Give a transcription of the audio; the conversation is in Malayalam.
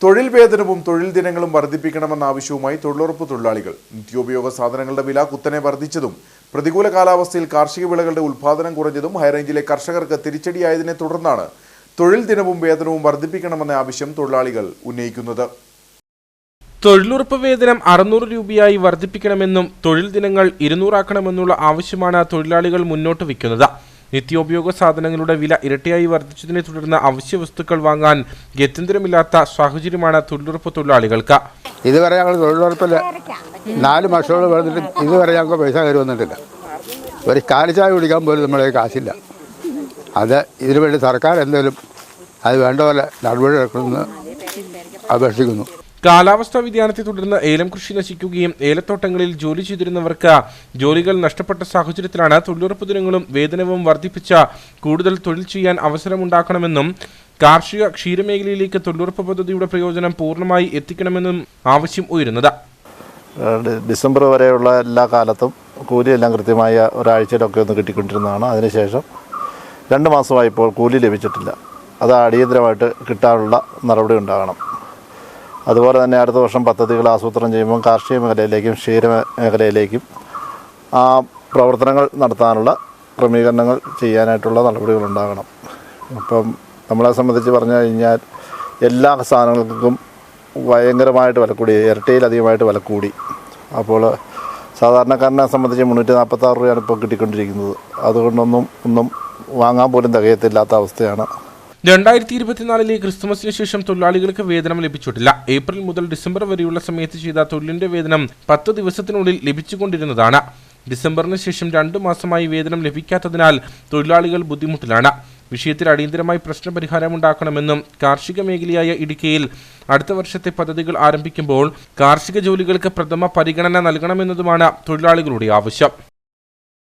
തൊഴിൽ വേതനവും തൊഴിൽ ദിനങ്ങളും വർദ്ധിപ്പിക്കണമെന്ന ആവശ്യവുമായി തൊഴിലുറപ്പ് തൊഴിലാളികൾ. നിത്യോപയോഗ സാധനങ്ങളുടെ വില കുത്തനെ വർദ്ധിച്ചതും പ്രതികൂല കാലാവസ്ഥയിൽ കാർഷിക വിളകളുടെ ഉൽപ്പാദനം കുറഞ്ഞതും ഹൈറേഞ്ചിലെ കർഷകർക്ക് തിരിച്ചടിയായതിനെ തുടർന്നാണ് തൊഴിൽ ദിനവും വേതനവും വർദ്ധിപ്പിക്കണമെന്ന ആവശ്യം തൊഴിലാളികൾ ഉന്നയിക്കുന്നത്. തൊഴിലുറപ്പ് വേതനം 600 രൂപയായി വർദ്ധിപ്പിക്കണമെന്നും തൊഴിൽ ദിനങ്ങൾ 200 ആക്കണമെന്നുള്ള ആവശ്യമാണ് തൊഴിലാളികൾ മുന്നോട്ട് വയ്ക്കുന്നത്. നിത്യോപയോഗ സാധനങ്ങളുടെ വില ഇരട്ടിയായി വർദ്ധിച്ചതിനെ തുടർന്ന് അവശ്യ വസ്തുക്കൾ വാങ്ങാൻ ഗത്യന്തരമില്ലാത്ത സാഹചര്യമാണ് തൊഴിലുറപ്പ് തൊഴിലാളികൾക്ക്. ഇതുവരെ ഞങ്ങൾ തൊഴിലുറപ്പിൽ 4 മാസത്തോളം വന്നിട്ട് ഇതുവരെ ഞങ്ങൾക്ക് പൈസ കയറി വന്നിട്ടില്ല. ഒരു കാലിച്ചായ കുടിക്കാൻ പോലും നമ്മളെ കാശില്ല. അത് ഇതിനുവേണ്ടി സർക്കാർ എന്തെങ്കിലും അത് വേണ്ട പോലെ നടപടി എടുക്കണമെന്ന് അപേക്ഷിക്കുന്നു. കാലാവസ്ഥാ വ്യതിയാനത്തെ തുടർന്ന് ഏലം കൃഷി നശിക്കുകയും ഏലത്തോട്ടങ്ങളിൽ ജോലി ചെയ്തിരുന്നവർക്ക് ജോലികൾ നഷ്ടപ്പെട്ട സാഹചര്യത്തിലാണ് തൊഴിലുറപ്പ് ദിനങ്ങളും വേതനവും വർദ്ധിപ്പിച്ച കൂടുതൽ തൊഴിൽ ചെയ്യാൻ അവസരമുണ്ടാക്കണമെന്നും കാർഷിക ക്ഷീരമേഖലയിലേക്ക് തൊഴിലുറപ്പ് പദ്ധതിയുടെ പ്രയോജനം പൂർണ്ണമായി എത്തിക്കണമെന്നും ആവശ്യം ഉയരുന്നത്. ഡിസംബർ വരെയുള്ള എല്ലാ കാലത്തും കൂലിയെല്ലാം കൃത്യമായ ഒരാഴ്ചയിലൊക്കെ ഒന്ന് കിട്ടിക്കൊണ്ടിരുന്നതാണ്. അതിനുശേഷം 2 മാസമായിപ്പോൾ കൂലി ലഭിച്ചിട്ടില്ല. അത് അടിയന്തരമായിട്ട് കിട്ടാനുള്ള നടപടി ഉണ്ടാകണം. അതുപോലെ തന്നെ അടുത്ത വർഷം പദ്ധതികൾ ആസൂത്രണം ചെയ്യുമ്പോൾ കാർഷിക മേഖലയിലേക്കും ക്ഷീരമേഖലയിലേക്കും ആ പ്രവർത്തനങ്ങൾ നടത്താനുള്ള ക്രമീകരണങ്ങൾ ചെയ്യാനായിട്ടുള്ള നടപടികളുണ്ടാകണം. അപ്പം നമ്മളെ സംബന്ധിച്ച് പറഞ്ഞു കഴിഞ്ഞാൽ എല്ലാ സാധനങ്ങൾക്കും ഭയങ്കരമായിട്ട് വില കൂടി, ഇരട്ടിയിലധികമായിട്ട് വില കൂടി. അപ്പോൾ സാധാരണക്കാരനെ സംബന്ധിച്ച് 346 രൂപയാണ് ഇപ്പോൾ കിട്ടിക്കൊണ്ടിരിക്കുന്നത്. അതുകൊണ്ടൊന്നും വാങ്ങാൻ പോലും തികയത്തില്ലാത്ത അവസ്ഥയാണ്. 2024 ക്രിസ്തുമസിന് ശേഷം തൊഴിലാളികൾക്ക് വേതനം ലഭിച്ചിട്ടില്ല. ഏപ്രിൽ മുതൽ ഡിസംബർ വരെയുള്ള സമയത്ത് ചെയ്ത തൊഴിലിന്റെ വേതനം 10 ദിവസത്തിനുള്ളിൽ ലഭിച്ചുകൊണ്ടിരുന്നതാണ്. ഡിസംബറിന് ശേഷം 2 മാസമായി വേതനം ലഭിക്കാത്തതിനാൽ തൊഴിലാളികൾ ബുദ്ധിമുട്ടിലാണ്. വിഷയത്തിൽ അടിയന്തരമായി പ്രശ്നപരിഹാരമുണ്ടാക്കണമെന്നും കാർഷിക മേഖലയായ ഇടുക്കിയിൽ അടുത്ത വർഷത്തെ പദ്ധതികൾ ആരംഭിക്കുമ്പോൾ കാർഷിക ജോലികൾക്ക് പ്രഥമ പരിഗണന നൽകണമെന്നതുമാണ് തൊഴിലാളികളുടെ ആവശ്യം.